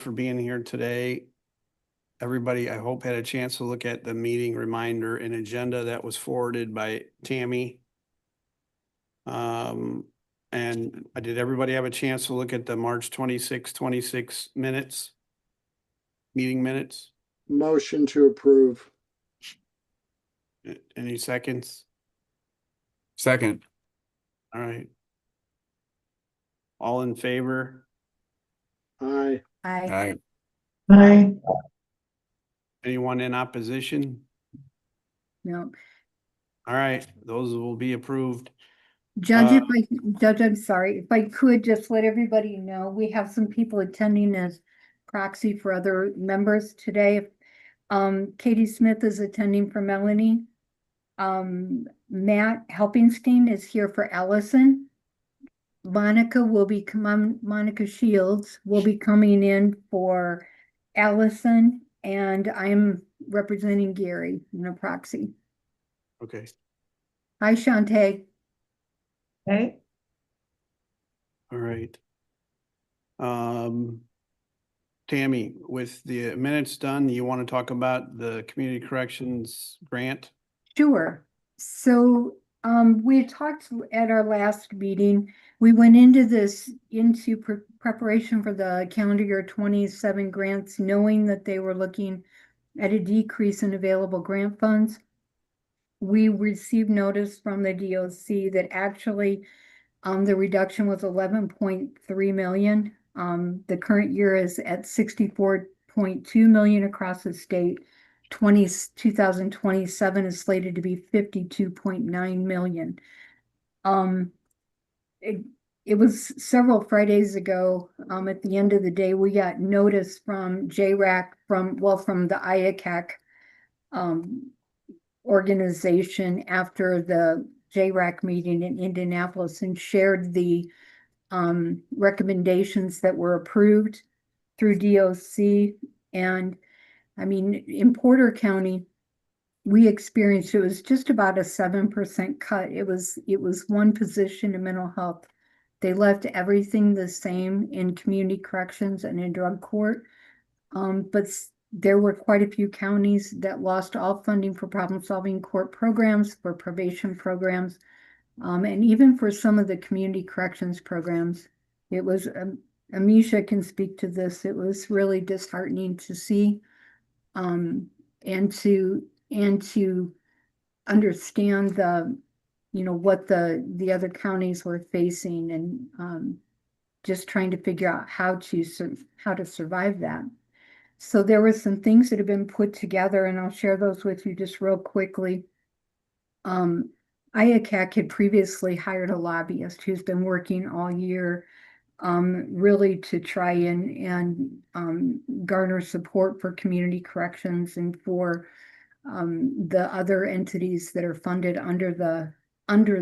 for being here today. Everybody, I hope, had a chance to look at the meeting reminder and agenda that was forwarded by Tammy. And did everybody have a chance to look at the March 26 minutes? Meeting minutes? Motion to approve. Any seconds? Second. All right. All in favor? Aye. Aye. Aye. Anyone in opposition? No. All right, those will be approved. Judge, I'm sorry, if I could just let everybody know, we have some people attending as proxy for other members today. Katie Smith is attending for Melanie. Matt Helpingstein is here for Allison. Monica Shields will be coming in for Allison, and I'm representing Gary in a proxy. Okay. Hi, Shantae. Okay, All right. Tammy, with the minutes done, you want to talk about the community corrections grant? Sure. So, we talked at our last meeting, we went into preparation for the calendar year 27 grants, knowing that they were looking at a decrease in available grant funds. We received notice from the DOC that actually, the reduction was 11.3 million. The current year is at 64.2 million across the state. 2027 is slated to be 52.9 million. It was several Fridays ago, at the end of the day, we got notice from JRAC from the IACAC organization after the JRAC meeting in Indianapolis, and shared the recommendations that were approved through DOC. And I mean, in Porter County, we experienced, it was just about a 7% cut. It was one position in mental health. They left everything the same in community corrections and in drug court. But there were quite a few counties that lost all funding for problem-solving court programs, for probation programs, and even for some of the community corrections programs. It was, Amisha can speak to this, it was really disheartening to see, and to understand what the other counties were facing, and just trying to figure out how to survive that. So there were some things that have been put together, and I'll share those with you just real quickly. IACAC had previously hired a lobbyist who's been working all year, really to try and garner support for community corrections and for the other entities that are funded under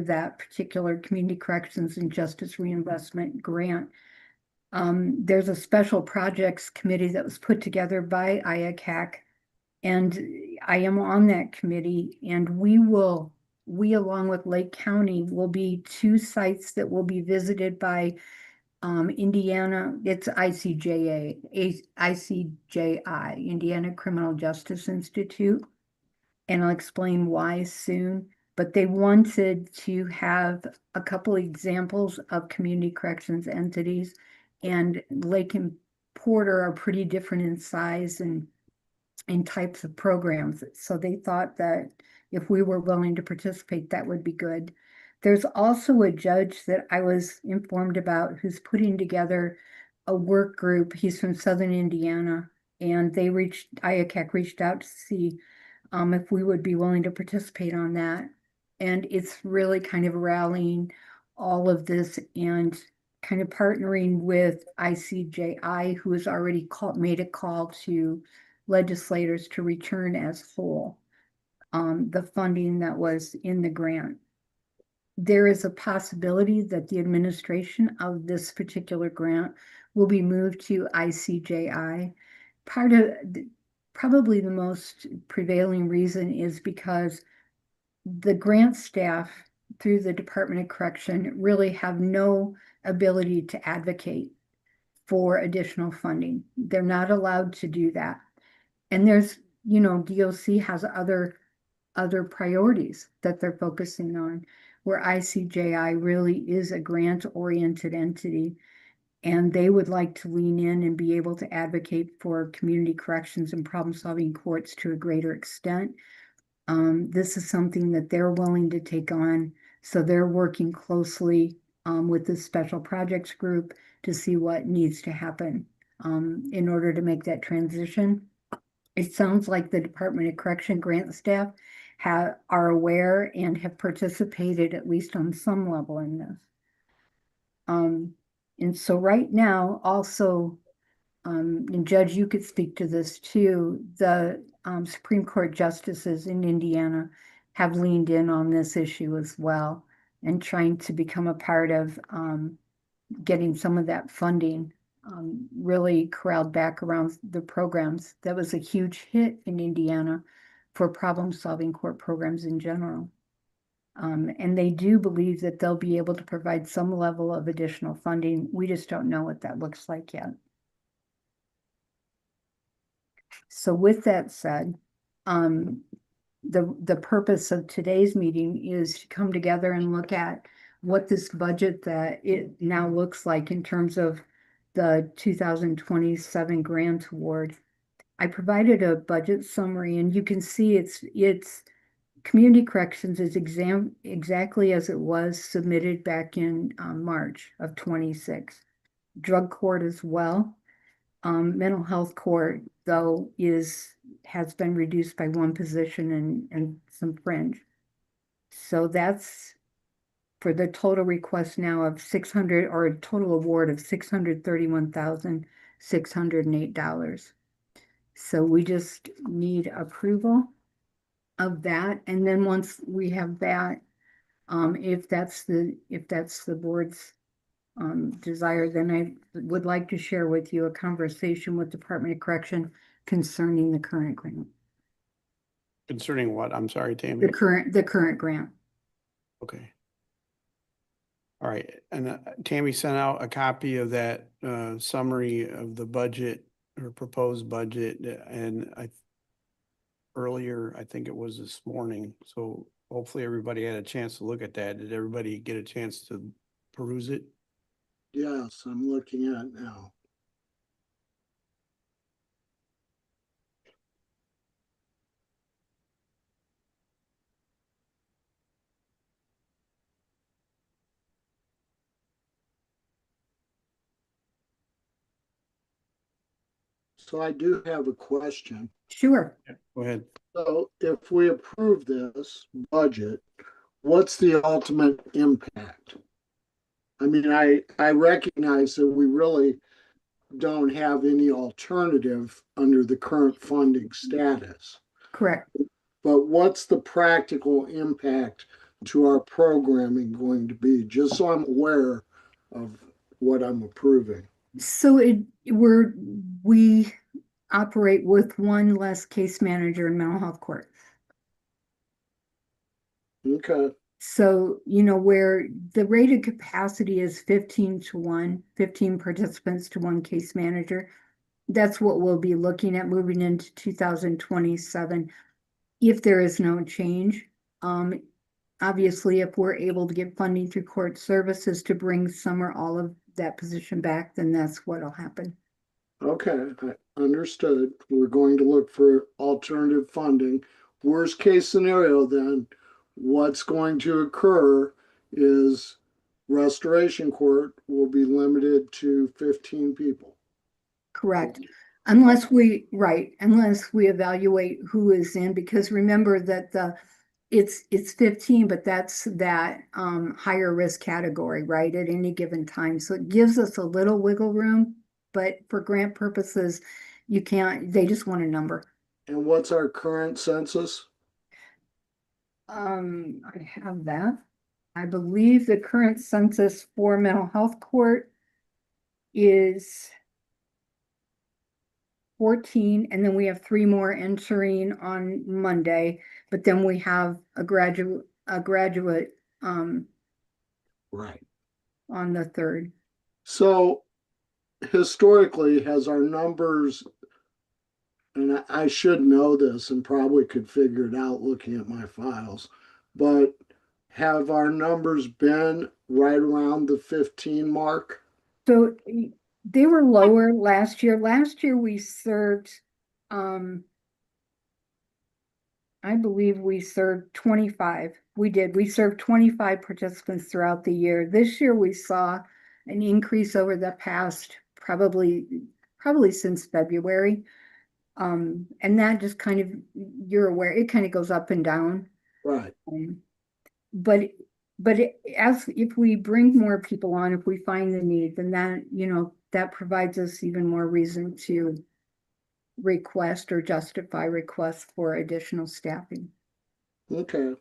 that particular community corrections and justice reinvestment grant. There's a special projects committee that was put together by IACAC, and I am on that committee, and we along with Lake County will be two sites that will be visited by Indiana. It's ICJI, Indiana Criminal Justice Institute, and I'll explain why soon. But they wanted to have a couple examples of community corrections entities, and Lake and Porter are pretty different in size and types of programs. So they thought that if we were willing to participate, that would be good. There's also a judge that I was informed about who's putting together a work group. He's from Southern Indiana, and IACAC reached out to see if we would be willing to participate on that. And it's really kind of rallying all of this and kind of partnering with ICJI, who has already made a call to legislators to return as whole the funding that was in the grant. There is a possibility that the administration of this particular grant will be moved to ICJI. Probably the most prevailing reason is because the grant staff through the Department of Correction really have no ability to advocate for additional funding. They're not allowed to do that. And there's, you know, DOC has other priorities that they're focusing on, where ICJI really is a grant-oriented entity, and they would like to lean in and be able to advocate for community corrections and problem-solving courts to a greater extent. This is something that they're willing to take on, so they're working closely with the special projects group to see what needs to happen in order to make that transition. It sounds like the Department of Correction grant staff are aware and have participated at least on some level in this. And so right now, also, and Judge, you could speak to this too, the Supreme Court justices in Indiana have leaned in on this issue as well and trying to become a part of getting some of that funding really corralled back around the programs. That was a huge hit in Indiana for problem-solving court programs in general. And they do believe that they'll be able to provide some level of additional funding. We just don't know what that looks like yet. So with that said, the purpose of today's meeting is to come together and look at what this budget that it now looks like in terms of the 2027 grant award. I provided a budget summary, and you can see it's community corrections is exactly as it was submitted back in March of 26. Drug court as well. Mental health court, though, has been reduced by one position and some fringe. So that's for the total request now of 600, or a total award of $631,608. So we just need approval of that. And then once we have that, if that's the board's desire, then I would like to share with you a conversation with Department of Correction concerning the current grant. Concerning what? I'm sorry, Tammy. The current grant. Okay. All right, and Tammy sent out a copy of that summary of the budget or proposed budget, and earlier, I think it was this morning, so hopefully everybody had a chance to look at that. Did everybody get a chance to peruse it? Yes, I'm looking at it now. So I do have a question. Sure. Go ahead. So if we approve this budget, what's the ultimate impact? I mean, I recognize that we really don't have any alternative under the current funding status. Correct. But what's the practical impact to our programming going to be? Just so I'm aware of what I'm approving. So we operate with one less case manager in mental health court. Okay. So, you know, where the rated capacity is 15 to 1, 15 participants to one case manager, that's what we'll be looking at moving into 2027 if there is no change. Obviously, if we're able to get funding through court services to bring some or all of that position back, then that's what'll happen. Okay, I understood. We're going to look for alternative funding. Worst case scenario, then, what's going to occur is restoration court will be limited to 15 people. Correct. Unless we evaluate who is in, because remember that it's 15, but that's that higher risk category, right, at any given time. So it gives us a little wiggle room, but for grant purposes, they just want a number. And what's our current census? I have that. I believe the current census for mental health court is 14, and then we have 3 more entering on Monday, but then we have a graduate Right. on the 3rd. So historically, has our numbers, and I should know this and probably could figure it out looking at my files, but have our numbers been right around the 15 mark? So they were lower last year. Last year we served, I believe we served 25. We did. We served 25 participants throughout the year. This year we saw an increase over the past probably since February. And that just kind of, you're aware, it kind of goes up and down. Right. But as if we bring more people on, if we find the need, then that, that provides us even more reason to request or justify requests for additional staffing. Okay.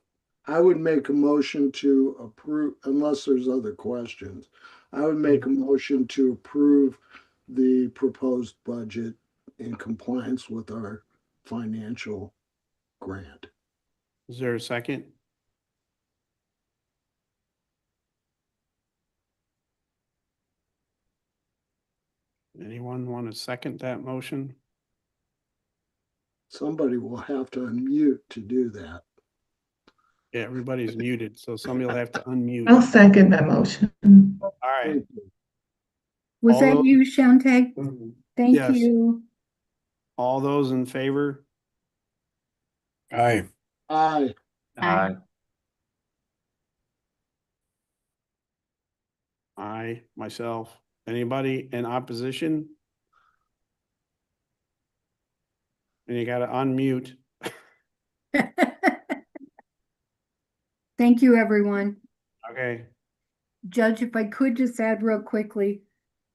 I would make a motion to approve, unless there's other questions. I would make a motion to approve the proposed budget in compliance with our financial grant. Is there a second? Anyone want to second that motion? Somebody will have to unmute to do that. Yeah, everybody's muted, so somebody will have to unmute. I'll second that motion. All right. Thank you. Was All that those- you, Shante? Thank Yes. you. All those in favor? Aye. Aye. Aye, myself. Anybody in opposition? And you gotta unmute. Thank you, everyone. Okay, Judge, if I could just add real quickly,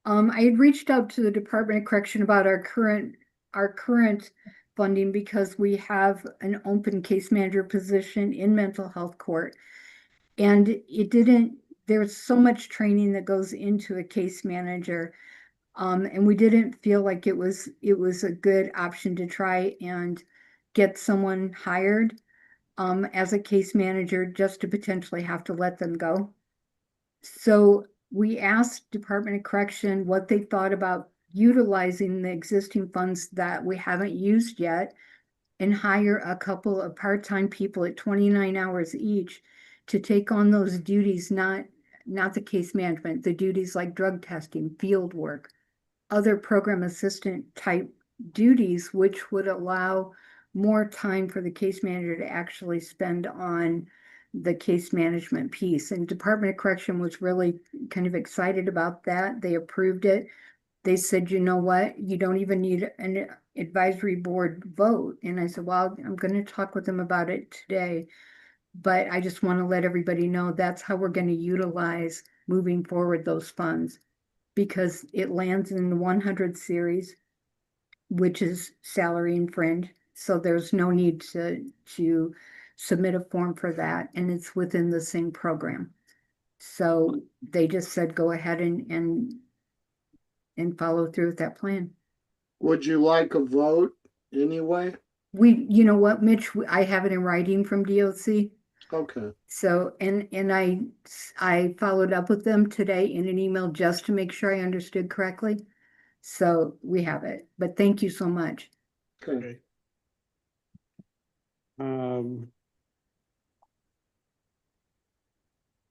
I had reached out to the Department of Correction about our current funding because we have an open case manager position in mental health court. And there's so much training that goes into a case manager. And we didn't feel like it was a good option to try and get someone hired as a case manager just to potentially have to let them go. So we asked Department of Correction what they thought about utilizing the existing funds that we haven't used yet and hire a couple of part-time people at 29 hours each to take on those duties, not the case management, the duties like drug testing, field work, other program assistant type duties, which would allow more time for the case manager to actually spend on the case management piece. And Department of Correction was really kind of excited about that. They approved it. They said, you know what, you don't even need an advisory board vote. And I said, well, I'm going to talk with them about it today. But I just want to let everybody know that's how we're going to utilize moving forward those funds, because it lands in the 100 series, which is salary and fringe. So there's no need to submit a form for that. And it's within the same program. So they just said, go ahead and follow through with that plan. Would you like a vote anyway? You know what, Mitch, I have it in writing from DOC. Okay. So, and I followed up with them today in an email just to make sure I understood correctly. So we have it, but thank you so much. Okay. okay.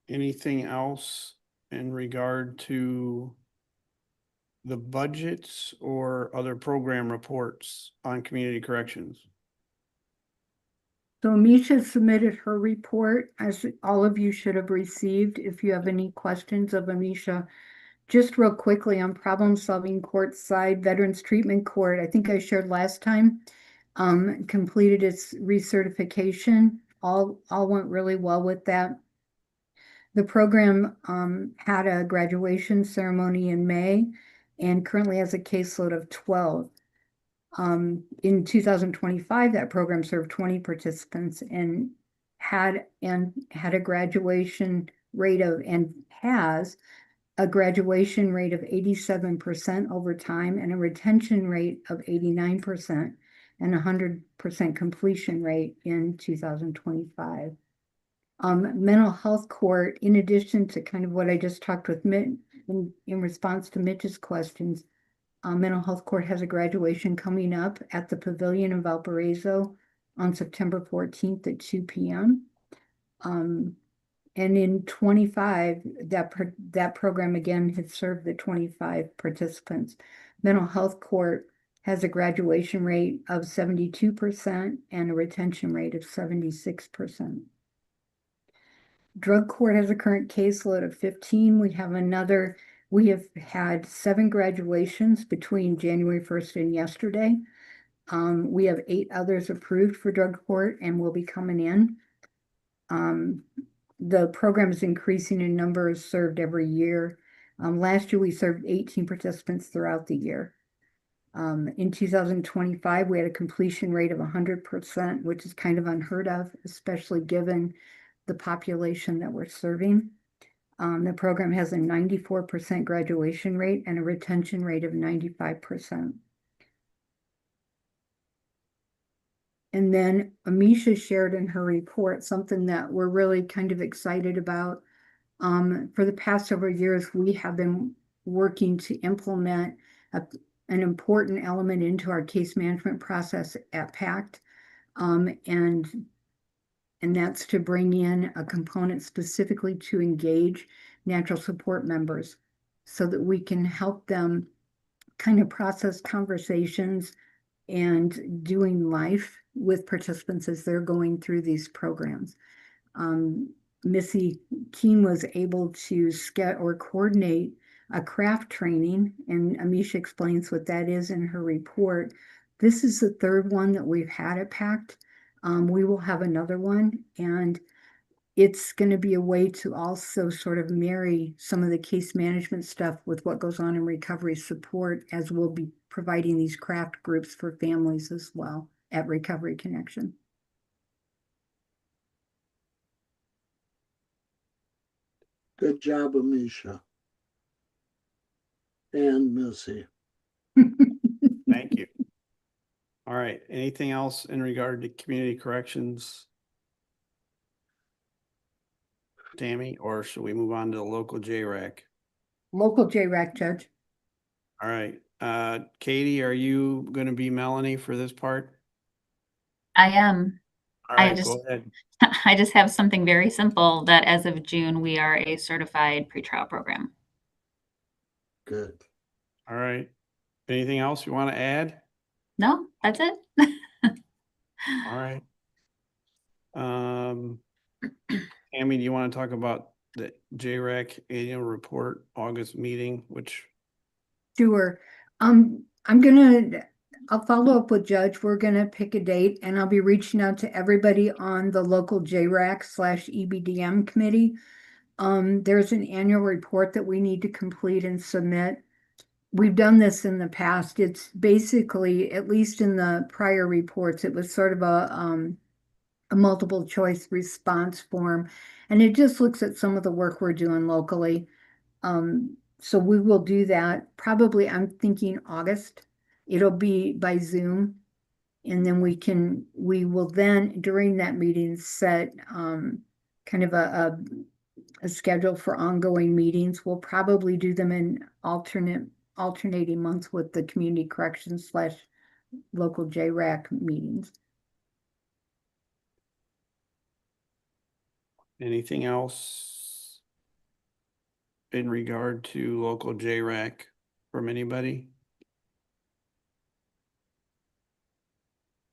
Anything else in regard to the budgets or other program reports on community corrections? So Misha submitted her report, as all of you should have received. If you have any questions of Amisha, just real quickly on problem solving court side, Veterans Treatment Court, I think I shared last time, completed its recertification. All went really well with that. The program had a graduation ceremony in May and currently has a caseload of 12. In 2025, that program served 20 participants and had a graduation rate of, and has a graduation rate of 87% over time and a retention rate of 89% and 100% completion rate in 2025. Mental health court, in addition to kind of what I just talked with in response to Mitch's questions, Mental Health Court has a graduation coming up at the Pavilion in Valparaiso on September 14th at 2 p.m. And in 25, that program again had served the 25 participants. Mental Health Court has a graduation rate of 72% and a retention rate of 76%. Drug Court has a current caseload of 15. We have had 7 graduations between January 1st and yesterday. We have 8 others approved for Drug Court and will be coming in. The program is increasing in numbers served every year. Last year, we served 18 participants throughout the year. In 2025, we had a completion rate of 100%, which is kind of unheard of, especially given the population that we're serving. The program has a 94% graduation rate and a retention rate of 95%. And then Amisha shared in her report something that we're really kind of excited about. For the past several years, we have been working to implement an important element into our case management process at PACT. And that's to bring in a component specifically to engage natural support members so that we can help them kind of process conversations and doing life with participants as they're going through these programs. Missy Keene was able to coordinate a craft training, and Amisha explains what that is in her report. This is the 3rd one that we've had at PACT. We will have another one, and it's going to be a way to also sort of marry some of the case management stuff with what goes on in recovery support, as we'll be providing these craft groups for families as well at Recovery Connection. Good job, Amisha. And Missy. Thank you. All right, anything else in regard to community corrections? Tammy, or should we move on to the local JRAC? Local JRAC, Judge. All right, Katie, are you gonna be Melanie for this part? I am. All I right, just- go ahead. I just have something very simple that as of June, we are a certified pretrial program. Good. All right, anything else you want to add? No, that's it. All right. Tammy, do you want to talk about the JRAC annual report, August meeting, which, Sure. I'll follow up with Judge. We're gonna pick a date, and I'll be reaching out to everybody on the local JRAC/EBDM committee. There's an annual report that we need to complete and submit. We've done this in the past. It's basically, at least in the prior reports, it was sort of a multiple choice response form, and it just looks at some of the work we're doing locally. So we will do that probably, I'm thinking August. It'll be by Zoom. And then we will then during that meeting set kind of a schedule for ongoing meetings. We'll probably do them in alternating months with the community corrections / local JRAC meetings. anything else in regard to local JRAC from anybody?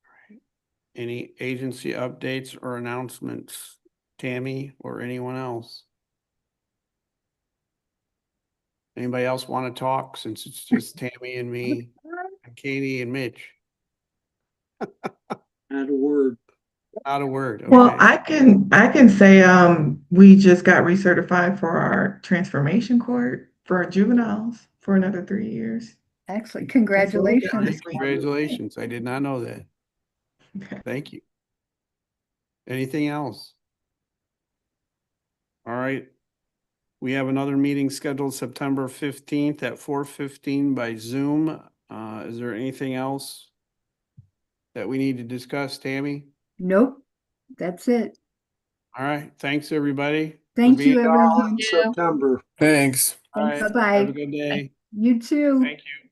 All right. Any agency updates or announcements, Tammy or anyone else? Anybody else want to talk, since it's just Tammy and me and Katie and Mitch? Add a word. Not a word. Well, Okay. I can say we just got recertified for our transformation court for our juveniles for another 3 years. Excellent. Congratulations. Nice. Congratulations. I did not know that. Okay. Thank you. Anything else? All right. We have another meeting scheduled September 15th at 4:15 by Zoom. Is there anything else that we need to discuss, Tammy? Nope, that's it. All right. Thanks, everybody. for Thank being- you, everyone. September. Thanks. All right. Bye-bye. Have a good day. You too. Thank you.